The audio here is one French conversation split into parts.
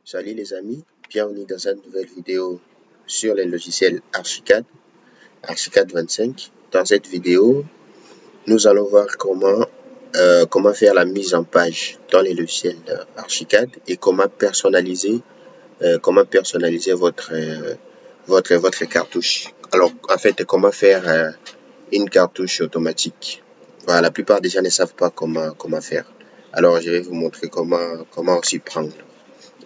Salut les amis, bienvenue dans une nouvelle vidéo sur les logiciels Archicad 25. Dans cette vidéo, nous allons voir comment faire la mise en page dans les logiciels Archicad et comment personnaliser votre cartouche. Alors en fait, comment faire une cartouche automatique. Voilà, la plupart des gens ne savent pas comment faire. Alors je vais vous montrer comment s'y prendre.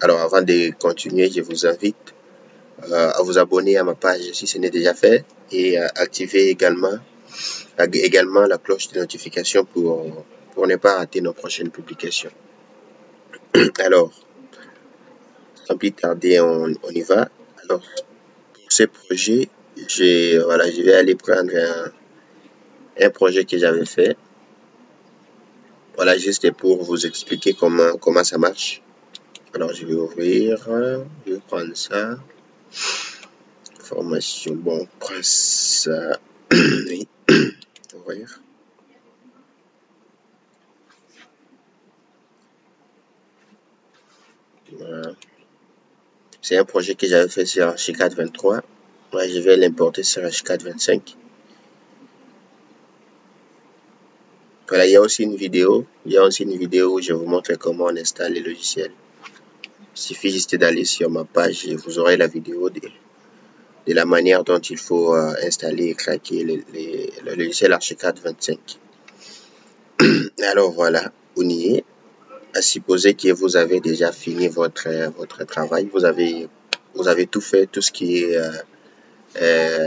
Alors avant de continuer, je vous invite à vous abonner à ma page si ce n'est déjà fait et à activer également la cloche de notification pour ne pas rater nos prochaines publications. Alors, sans plus tarder, on y va. Alors, pour ce projet, je vais aller prendre un projet que j'avais fait. Voilà, juste pour vous expliquer comment ça marche. Alors, je vais ouvrir, je vais prendre ça. Formation, bon, on prend ça. Oui, ouvrir. Voilà. C'est un projet que j'avais fait sur Archicad 23. Moi, je vais l'importer sur Archicad 25. Voilà, il y a aussi une vidéo. Où je vous montre comment on installe les logiciels. Il suffit juste d'aller sur ma page et vous aurez la vidéo de la manière dont il faut installer et craquer le logiciel Archicad 25. Alors voilà, on y est. À supposer que vous avez déjà fini votre travail, vous avez tout fait, tout ce qui est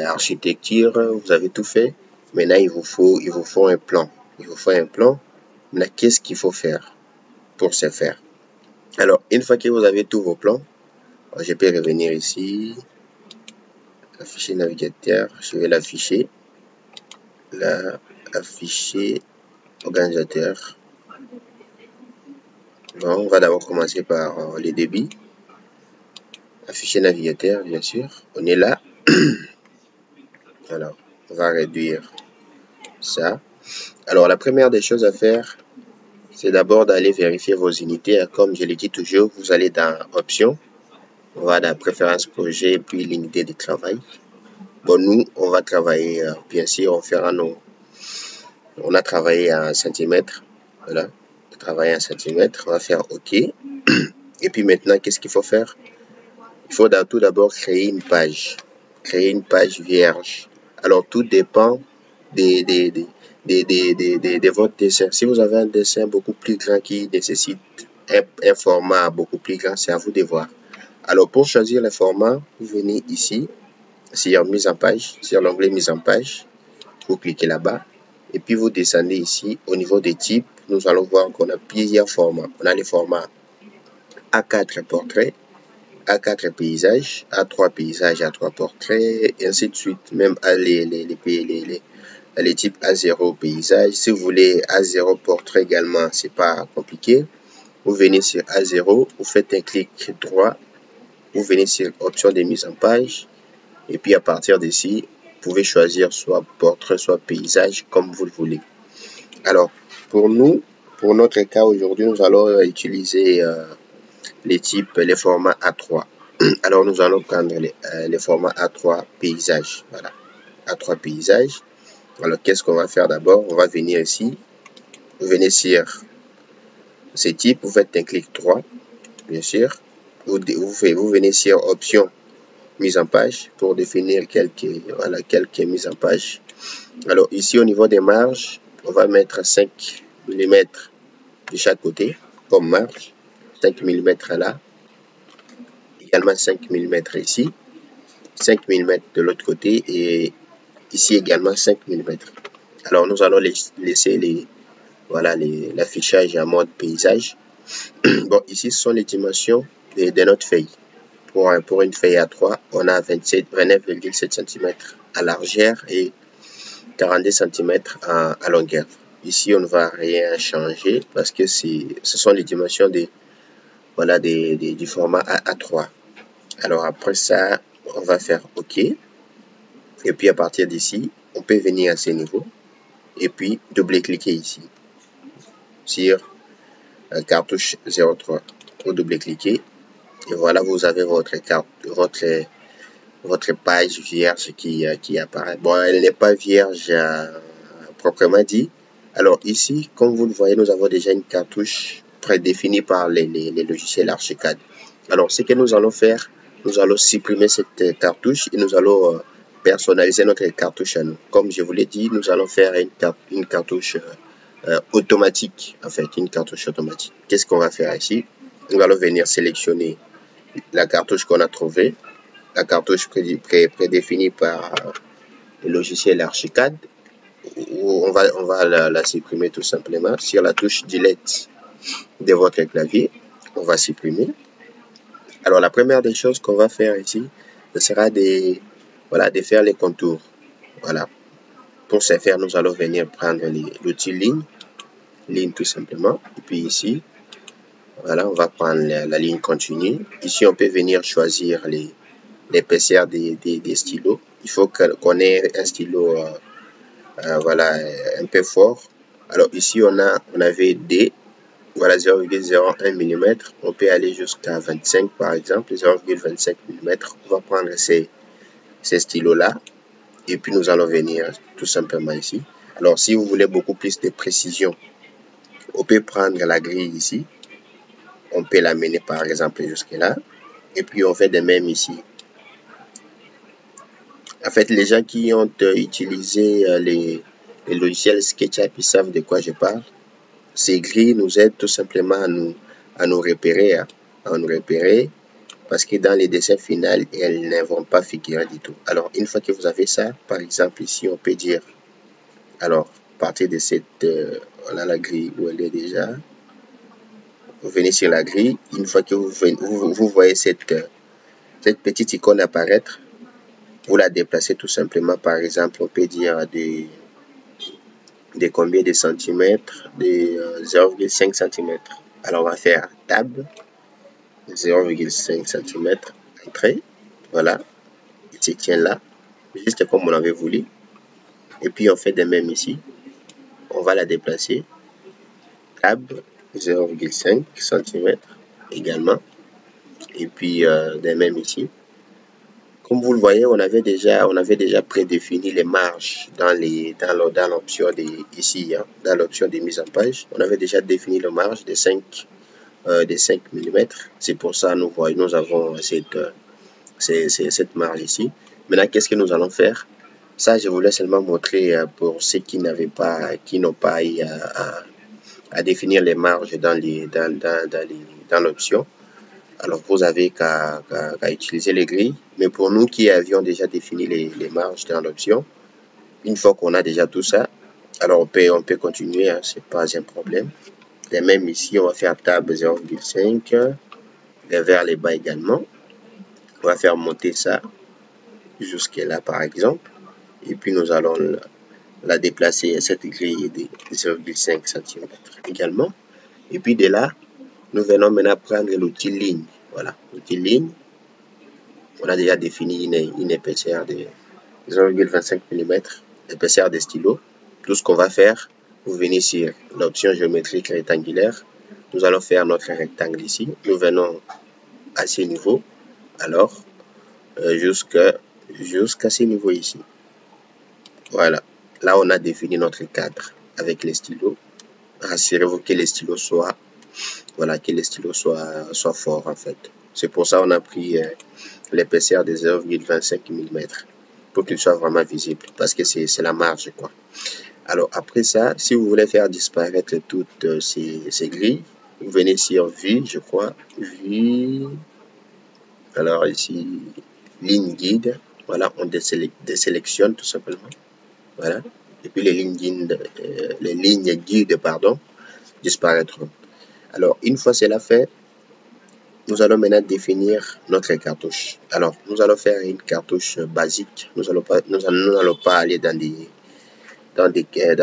architecture, vous avez tout fait. Maintenant, il vous faut un plan. Maintenant, qu'est-ce qu'il faut faire pour ce faire? Alors, une fois que vous avez tous vos plans, je peux revenir ici, afficher navigateur, je vais l'afficher, là, afficher organisateur. Bon, on va d'abord commencer par les débits. Afficher navigateur, bien sûr. On est là. Alors, on va réduire ça. Alors, la première des choses à faire, c'est d'abord d'aller vérifier vos unités. Comme je l'ai dit toujours, vous allez dans Options, on va dans Préférences projet, puis l'unité de travail. Bon, nous, on va travailler, bien sûr, on a travaillé en centimètres. Voilà, travailler en centimètres, on va faire OK. Et puis maintenant, qu'est-ce qu'il faut faire? Il faut tout d'abord créer une page vierge. Alors, tout dépend de votre dessin. Si vous avez un dessin beaucoup plus grand qui nécessite un format beaucoup plus grand, c'est à vous de voir. Alors, pour choisir le format, vous venez ici, sur mise en page, sur l'onglet mise en page. Vous cliquez là-bas. Et puis, vous descendez ici. Au niveau des types, nous allons voir qu'on a plusieurs formats. On a les formats A4 portrait, A4 paysage, A3 paysage, A3 portrait, et ainsi de suite. Même les types A0 paysage. Si vous voulez A0 portrait également, c'est pas compliqué. Vous venez sur A0, vous faites un clic droit, vous venez sur option de mise en page, et puis à partir d'ici, vous pouvez choisir soit portrait, soit paysage, comme vous le voulez. Alors, pour notre cas aujourd'hui, nous allons utiliser les formats A3. Alors, nous allons prendre les formats A3 paysage. Voilà, A3 paysage. Alors, qu'est-ce qu'on va faire d'abord? On va venir ici. Vous venez sur ces types, vous faites un clic droit, bien sûr. Vous venez sur option mise en page pour définir quelques mises en page. Alors, ici, au niveau des marges, on va mettre 5 mm de chaque côté comme marge. 5 mm là. Également 5 mm ici. 5 mm de l'autre côté et ici également 5 mm. Alors, nous allons laisser l'affichage en mode paysage. Bon, ici, ce sont les dimensions de notre feuille. Pour une feuille A3, on a 29,7 cm à largeur et 42 cm à longueur. Ici, on ne va rien changer parce que ce sont les dimensions du format A3. Alors, après ça, on va faire OK. Et puis, à partir d'ici, on peut venir à ce niveau et puis double-cliquer ici sur cartouche 03. Pour double-cliquer, Et voilà, vous avez votre carte, votre page vierge qui apparaît. Bon, elle n'est pas vierge proprement dit. Alors ici, comme vous le voyez, nous avons déjà une cartouche prédéfinie par les logiciels Archicad. Alors, ce que nous allons faire, nous allons supprimer cette cartouche et nous allons personnaliser notre cartouche à nous. Comme je vous l'ai dit, nous allons faire une cartouche automatique, en fait, une cartouche automatique. Qu'est-ce qu'on va faire ici? Nous allons venir sélectionner la cartouche qu'on a trouvée, la cartouche prédéfinie par le logiciel Archicad. On va la supprimer tout simplement. Sur la touche Delete de votre clavier, on va supprimer. Alors, la première des choses qu'on va faire ici, ce sera de faire les contours. Voilà. Pour ce faire, nous allons venir prendre l'outil ligne tout simplement. Et puis ici, voilà, on va prendre la ligne continue. Ici, on peut venir choisir l'épaisseur des stylos. Il faut qu'on ait un stylo voilà, un peu fort. Alors ici, on avait D, voilà 0,01 mm. On peut aller jusqu'à 25 par exemple, 0,25 mm. On va prendre ces stylos-là. Et puis nous allons venir tout simplement ici. Alors si vous voulez beaucoup plus de précision, on peut prendre la grille ici. On peut l'amener par exemple jusque là. Et puis on fait de même ici. En fait, les gens qui ont utilisé les logiciels SketchUp, ils savent de quoi je parle. Ces grilles nous aident tout simplement à nous repérer, parce que dans les dessins finaux, elles ne vont pas figurer du tout. Alors, une fois que vous avez ça, par exemple ici, on peut dire, alors, à partir de cette, voilà la grille où elle est déjà, vous venez sur la grille, une fois que vous voyez cette petite icône apparaître, vous la déplacez tout simplement, par exemple, on peut dire de combien de centimètres, de 0,5 cm. Alors on va faire tab 0,5 cm, entrée, voilà, il se tient là, juste comme on avait voulu. Et puis on fait de même ici, on va la déplacer, tab 0,5 cm également, et puis de même ici. Comme vous le voyez, on avait déjà prédéfini les marges dans l'option ici, hein, dans l'option de mise en page. On avait déjà défini les marges de 5 mm. C'est pour ça nous avons cette marge ici. Maintenant, qu'est-ce que nous allons faire? Ça, je voulais seulement montrer pour ceux qui n'ont pas eu à définir les marges dans l'option. Alors, vous avez qu'à utiliser les grilles. Mais pour nous qui avions déjà défini les marges dans l'option, une fois qu'on a déjà tout ça, alors on peut continuer, hein, c'est pas un problème. Et même ici, on va faire tab 0,5 vers les bas également. On va faire monter ça jusque là par exemple. Et puis nous allons la déplacer à cette grille de 0,5 cm également. Et puis de là, nous venons maintenant prendre l'outil ligne. Voilà, l'outil ligne. On a déjà défini une épaisseur de 0,25 mm, l'épaisseur des stylos. Tout ce qu'on va faire, vous venez sur l'option géométrique rectangulaire. Nous allons faire notre rectangle ici. Nous venons à ce niveau. Alors, jusqu'à ce niveau ici. Voilà. Là, on a défini notre cadre avec les stylos. Rassurez-vous que les stylos soient forts en fait. C'est pour ça qu'on a pris l'épaisseur de 0,25 mm pour qu'il soit vraiment visible parce que c'est la marge quoi. Alors après ça, si vous voulez faire disparaître toutes ces grilles, vous venez sur Vue, je crois, Vue. Alors ici, ligne guide. Voilà, on désélectionne tout simplement. Voilà. Et puis les lignes guides, pardon, disparaîtront. Alors, une fois cela fait, nous allons maintenant définir notre cartouche. Alors, nous allons faire une cartouche basique. Nous n'allons pas aller dans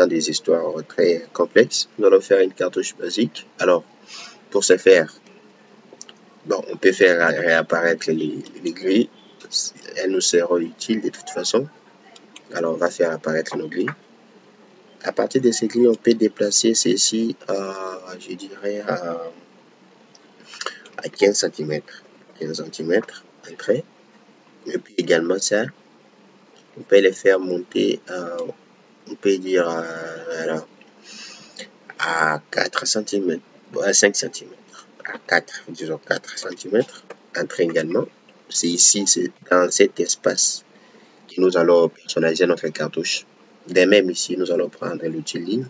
des histoires très complexes. Nous allons faire une cartouche basique. Alors, pour ce faire, bon, on peut faire réapparaître les grilles. Elles nous seront utiles de toute façon. Alors, on va faire apparaître nos grilles. À partir de ces grilles, on peut déplacer ceci, je dirais, à 15 cm. 15 cm, entrée. Et puis également ça, on peut les faire monter, on peut dire alors, à 4 cm, à 5 cm, à 4, disons 4 cm, entrée également. C'est ici, c'est dans cet espace que nous allons personnaliser notre cartouche. De même ici, nous allons prendre l'outil ligne,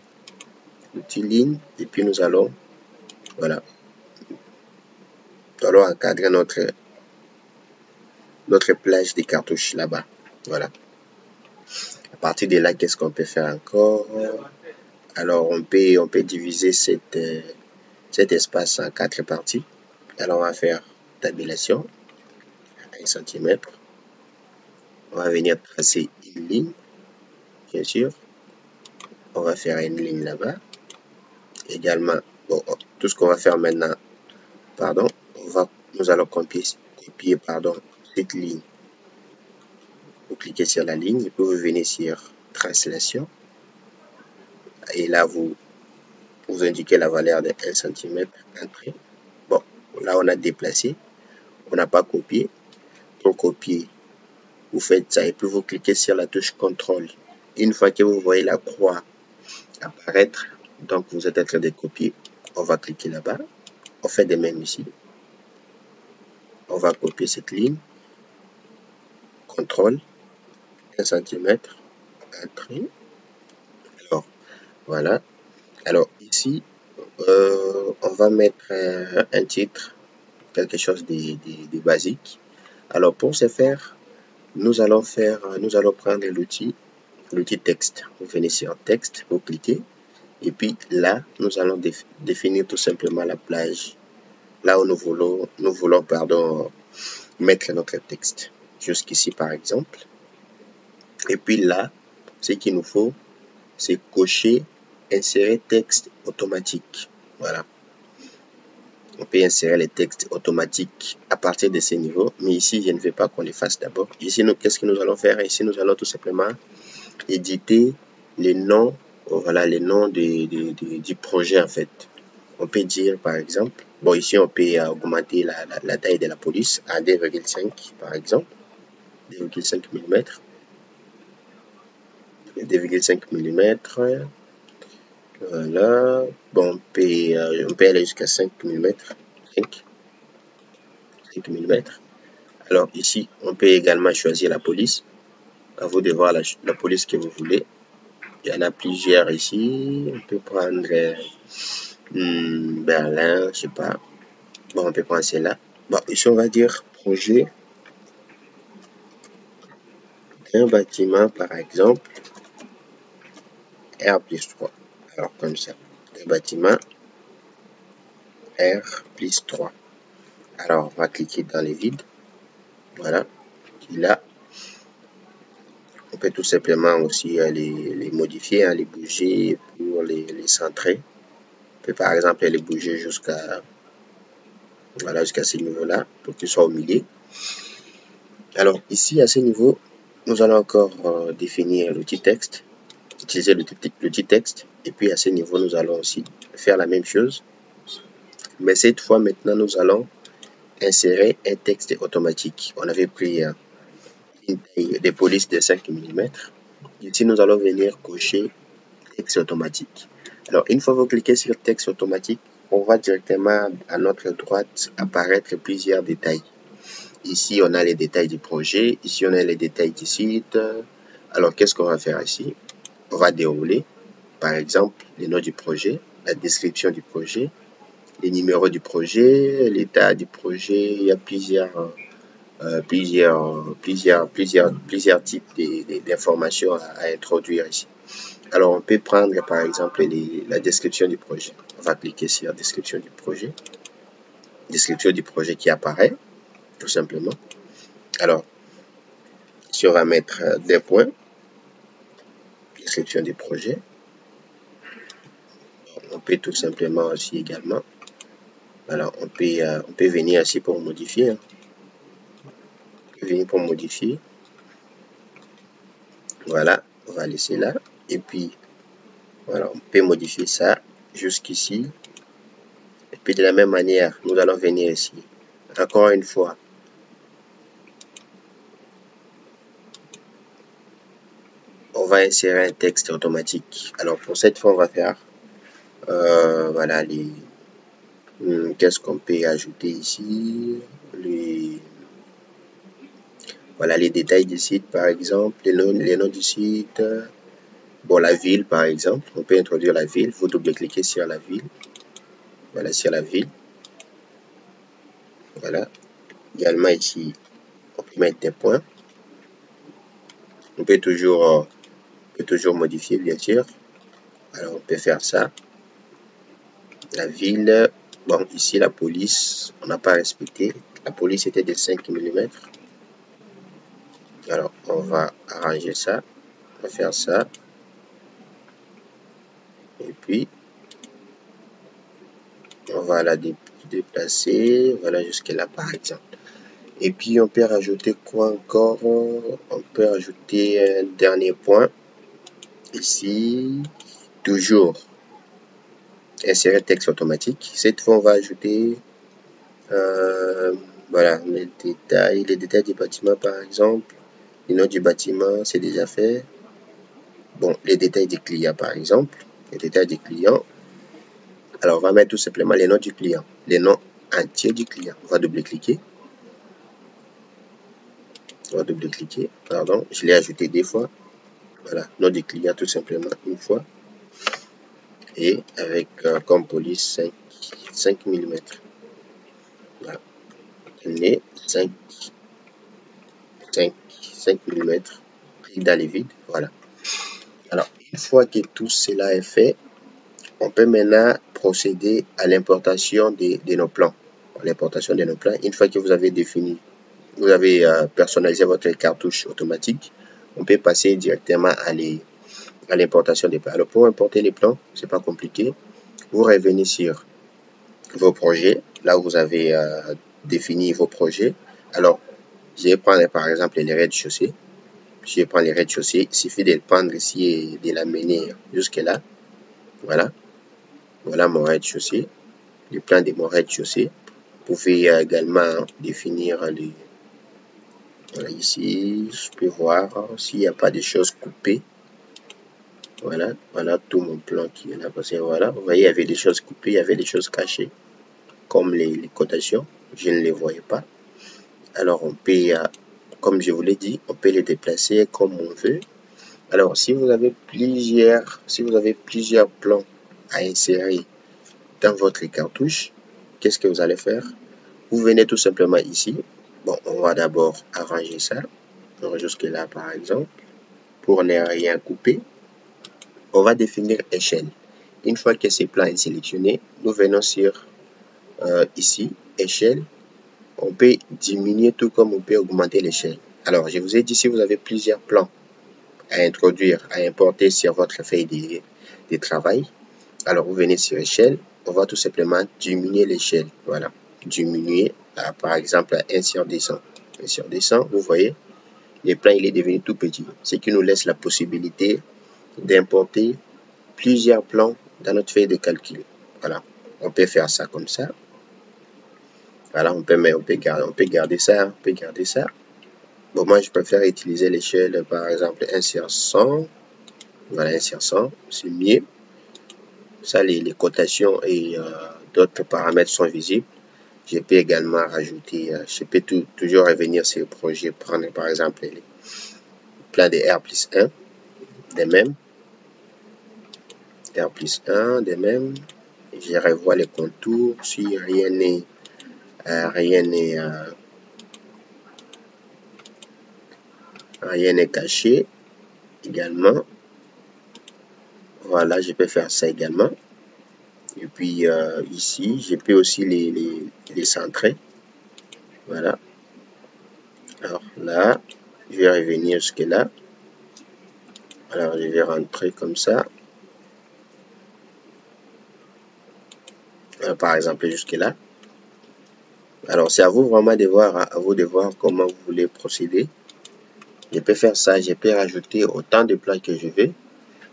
et puis nous allons, voilà, nous allons encadrer notre plage de cartouches là-bas. Voilà. À partir de là, qu'est-ce qu'on peut faire encore? Alors, on peut diviser cet espace en 4 parties. Alors, on va faire tabulation, 1 cm. On va venir tracer une ligne, bien sûr. On va faire une ligne là-bas. Également, bon, tout ce qu'on va faire maintenant, pardon, nous allons copier cette ligne. Vous cliquez sur la ligne et puis vous venez sur translation. Et là, vous indiquez la valeur de 1 cm entrée. Bon, là, on a déplacé. On n'a pas copié. Pour copier, vous faites ça et puis vous cliquez sur la touche CTRL. Une fois que vous voyez la croix apparaître, donc vous êtes en train de copier, on va cliquer là-bas. On fait de même ici. On va copier cette ligne. CTRL, 1 cm, entrée. Alors, voilà. Alors ici, on va mettre un titre, quelque chose de basique. Alors pour ce faire, nous allons prendre l'outil texte. Vous venez sur texte, vous cliquez, et puis là, nous allons définir tout simplement la plage. Là où nous voulons mettre notre texte. Jusqu'ici par exemple. Et puis là, ce qu'il nous faut, c'est cocher insérer texte automatique. Voilà. On peut insérer les textes automatiques à partir de ces niveaux. Mais ici, je ne veux pas qu'on les fasse d'abord. Ici, qu'est-ce que nous allons faire? Ici, nous allons tout simplement éditer les noms, voilà, les noms du projet en fait. On peut dire par exemple, bon ici on peut augmenter la taille de la police à 2,5 par exemple, 2,5 mm. 2,5 mm. Voilà. Bon, on peut aller jusqu'à 5 mm. 5 mm. Alors ici, on peut également choisir la police. À vous de voir la police que vous voulez. Il y en a plusieurs ici. On peut prendre Berlin, je sais pas. Bon, on peut prendre celle-là. Bon, ici, on va dire projet d'un bâtiment, par exemple, R plus 3. Alors, comme ça. Un bâtiment R plus 3. Alors, on va cliquer dans les vides. Voilà. Et là, on peut tout simplement aussi les modifier, les bouger pour les centrer. On peut par exemple les bouger jusqu'à ce niveau-là pour qu'ils soient au milieu. Alors ici, à ce niveau, nous allons encore définir l'outil texte, utiliser l'outil texte. Et puis à ce niveau, nous allons aussi faire la même chose. Mais cette fois, maintenant, nous allons insérer un texte automatique. On avait pris une taille de police de 5 mm. Ici, nous allons venir cocher texte automatique. Alors, une fois que vous cliquez sur texte automatique, on va directement à notre droite apparaître plusieurs détails. Ici, on a les détails du projet. Ici, on a les détails du site. Alors, qu'est-ce qu'on va faire ici? On va dérouler, par exemple, les noms du projet, la description du projet, les numéros du projet, l'état du projet. Il y a plusieurs types d'informations à introduire ici. Alors, on peut prendre, par exemple, la description du projet. On va cliquer sur description du projet. Description du projet qui apparaît, tout simplement. Alors, ici, on va mettre des points. Description du projet. On peut tout simplement aussi également. Alors, on peut venir ici pour modifier. On peut venir pour modifier. Voilà, on va laisser là. Et puis, voilà, on peut modifier ça jusqu'ici. Et puis, de la même manière, nous allons venir ici Encore une fois, on va insérer un texte automatique. Alors pour cette fois, on va faire voilà qu'est-ce qu'on peut ajouter ici, voilà les détails du site par exemple, les noms du site, bon la ville par exemple, on peut introduire la ville, vous double-cliquez sur la ville, voilà sur la ville, voilà, également ici on peut mettre des points, on peut toujours modifier bien sûr, alors on peut faire ça, la ville, bon ici la police, on n'a pas respecté, la police était de 5 mm, alors on va arranger ça, on va faire ça, et puis on va la déplacer, voilà jusque là par exemple. Et puis on peut rajouter quoi encore? On peut rajouter un dernier point ici, toujours insérer texte automatique. Cette fois on va ajouter voilà les détails du bâtiment par exemple, le nom du bâtiment c'est déjà fait. Bon, les détails des clients par exemple, les détails des clients. Alors on va mettre tout simplement les noms du client, les noms entiers du client. On va double-cliquer. On va double-cliquer, pardon, je l'ai ajouté 2 fois. Voilà, nom du client tout simplement une fois. Et avec comme police 5 mm. Voilà, nez 5 mm, clic dans les vides, voilà. Alors, une fois que tout cela est fait, on peut maintenant procéder à l'importation de nos plans. L'importation de nos plans, une fois que vous avez défini, vous avez personnalisé votre cartouche automatique, on peut passer directement à l'importation des plans. Alors, pour importer les plans, c'est pas compliqué. Vous revenez sur vos projets, là où vous avez défini vos projets. Alors, je vais prendre par exemple les rez-de-chaussée. Je vais prendre les rez-de-chaussée. Il suffit de le prendre ici et de l'amener jusque là. Voilà. Voilà mon rez-de-chaussée. Le plan de mon rez-de-chaussée. Vous pouvez également définir les. Voilà, ici, je peux voir s'il n'y a pas de choses coupées. Voilà, voilà tout mon plan qui est là. Parce que voilà, vous voyez, il y avait des choses coupées, il y avait des choses cachées, comme les cotations. Je ne les voyais pas. Alors, on peut, comme je vous l'ai dit, on peut les déplacer comme on veut. Alors, si vous avez plusieurs plans à insérer dans votre cartouche, qu'est-ce que vous allez faire? Vous venez tout simplement ici. Bon, on va d'abord arranger ça. Donc, jusque là, par exemple, pour ne rien couper. On va définir échelle. Une fois que ce plan est sélectionné, nous venons sur ici, échelle. On peut diminuer tout comme on peut augmenter l'échelle. Alors, je vous ai dit, si vous avez plusieurs plans à introduire, à importer sur votre feuille de travail, alors vous venez sur échelle, on va tout simplement diminuer l'échelle. Voilà, diminuer par exemple à 1 sur 200. 1 sur 200, vous voyez, le plan il est devenu tout petit, ce qui nous laisse la possibilité d'importer plusieurs plans dans notre feuille de calcul. Voilà, on peut faire ça comme ça. Voilà, on peut garder ça, Bon, moi, je préfère utiliser l'échelle, par exemple, 1 sur 100. Voilà, 1 sur 100, c'est mieux. Ça, les cotations et d'autres paramètres sont visibles. Je peux également rajouter, je peux toujours revenir sur le projet, prendre par exemple les plans de R+1, des mêmes. R+1, des mêmes. Je revois les contours, si rien n'est caché également. Voilà, je peux faire ça également. Et puis ici, je peux aussi les centrer. Voilà. Alors là, je vais revenir jusque là. Alors je vais rentrer comme ça. Par exemple jusque là. Alors c'est à vous vraiment de voir, à vous de voir comment vous voulez procéder. Je peux faire ça, je peux rajouter autant de plans que je veux.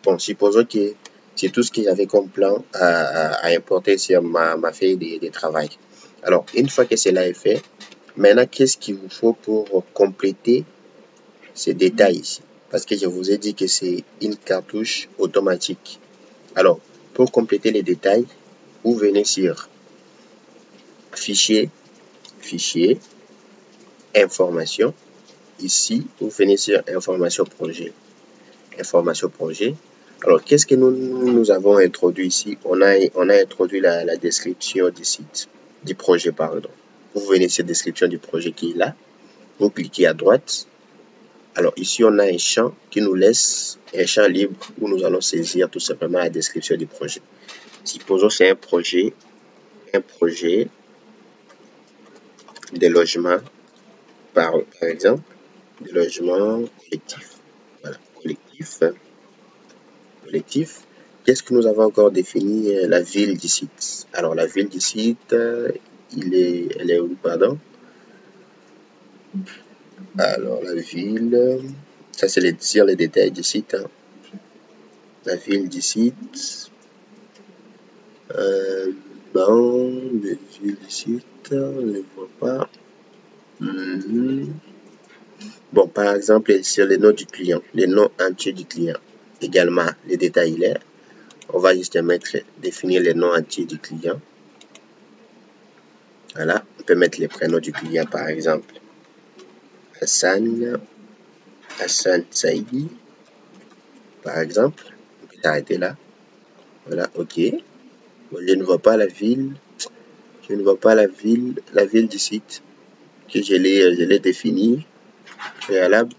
Bon, supposons que c'est tout ce que j'avais comme plan à importer sur ma feuille de travail. Alors, une fois que cela est fait, maintenant, qu'est-ce qu'il vous faut pour compléter ces détails ici? Parce que je vous ai dit que c'est une cartouche automatique. Alors, pour compléter les détails, vous venez sur Fichier, Fichier, Information. Ici, vous venez sur Information projet. Information projet. Alors, qu'est-ce que nous avons introduit ici? On a introduit la description du site, du projet, pardon. Vous venez sur description du projet qui est là. Vous cliquez à droite. Alors, ici, on a un champ qui nous laisse un champ libre où nous allons saisir tout simplement la description du projet. Supposons que c'est un projet de logement, par exemple, de logement collectif. Voilà, collectif. Qu'est-ce que nous avons encore défini? La ville du site. Alors, la ville du site, elle est où, pardon? Alors, la ville, ça c'est les détails du site. Hein. La ville du site. Non, la ville du site, on ne voit pas. Bon, par exemple, sur les noms du client, les noms entiers du client. Également, les détails là. On va juste définir les noms entiers du client. Voilà, on peut mettre les prénoms du client, par exemple. Hassan Saïdi, par exemple. On peut s'arrêter là. Voilà, ok. Bon, je ne vois pas la ville. Je ne vois pas la ville du site que je l'ai définie. Préalable.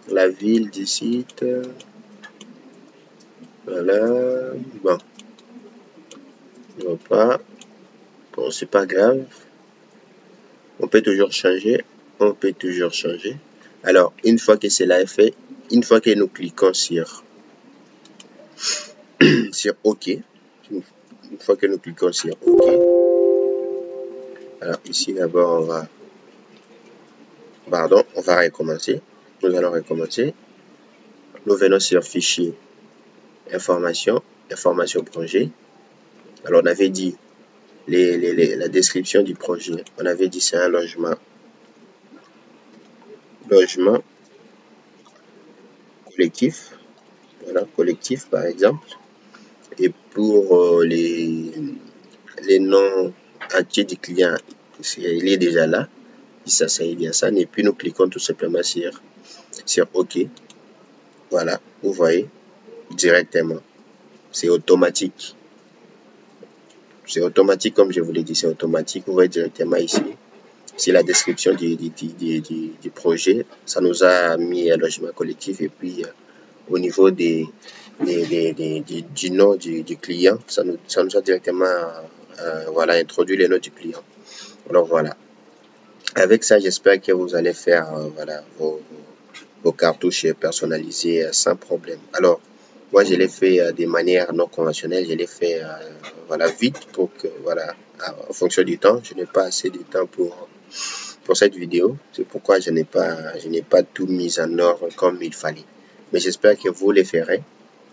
La ville du site. Voilà. Bon. Je ne vois pas. Bon, c'est pas grave. On peut toujours changer. On peut toujours changer. Alors, une fois que cela est fait, une fois que nous cliquons sur OK, une fois que nous cliquons sur OK, alors ici d'abord on va recommencer. Nous allons recommencer. Nous venons sur Fichier, Information, Information projet. Alors on avait dit la description du projet. On avait dit c'est un logement collectif. Voilà, collectif par exemple. Et pour les noms entiers du client, il est déjà là. Ça c'est bien ça. Et puis nous cliquons tout simplement sur OK. Voilà, vous voyez directement. C'est automatique. C'est automatique comme je vous l'ai dit, c'est automatique. Vous voyez directement ici. C'est la description du projet. Ça nous a mis un logement collectif et puis au niveau du nom du client, ça nous a directement voilà, introduit les noms du client. Alors voilà. Avec ça, j'espère que vous allez faire voilà, vos cartouches personnalisées sans problème. Alors, moi, je l'ai fait de manière non conventionnelle. Je l'ai fait voilà, vite pour que, voilà, en fonction du temps, je n'ai pas assez de temps pour cette vidéo. C'est pourquoi je n'ai pas tout mis en ordre comme il fallait. Mais j'espère que vous le ferez.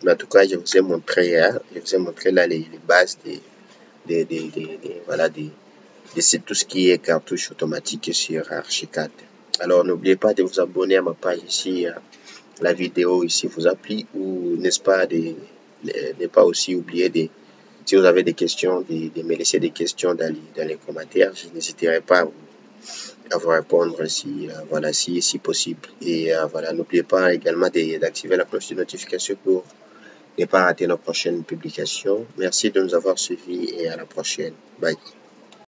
Mais en tout cas, je vous ai montré là les bases voilà, de tout ce qui est cartouche automatique sur Archicad. Alors, n'oubliez pas de vous abonner à ma page ici. La vidéo ici vous a plu ou n'est-ce pas ne pas aussi oublier si vous avez des questions, de me laisser des questions dans les commentaires. Je n'hésiterai pas à vous répondre voilà, si possible. Et voilà, n'oubliez pas également d'activer la cloche de notification pour ne pas rater nos prochaines publications. Merci de nous avoir suivis et à la prochaine. Bye.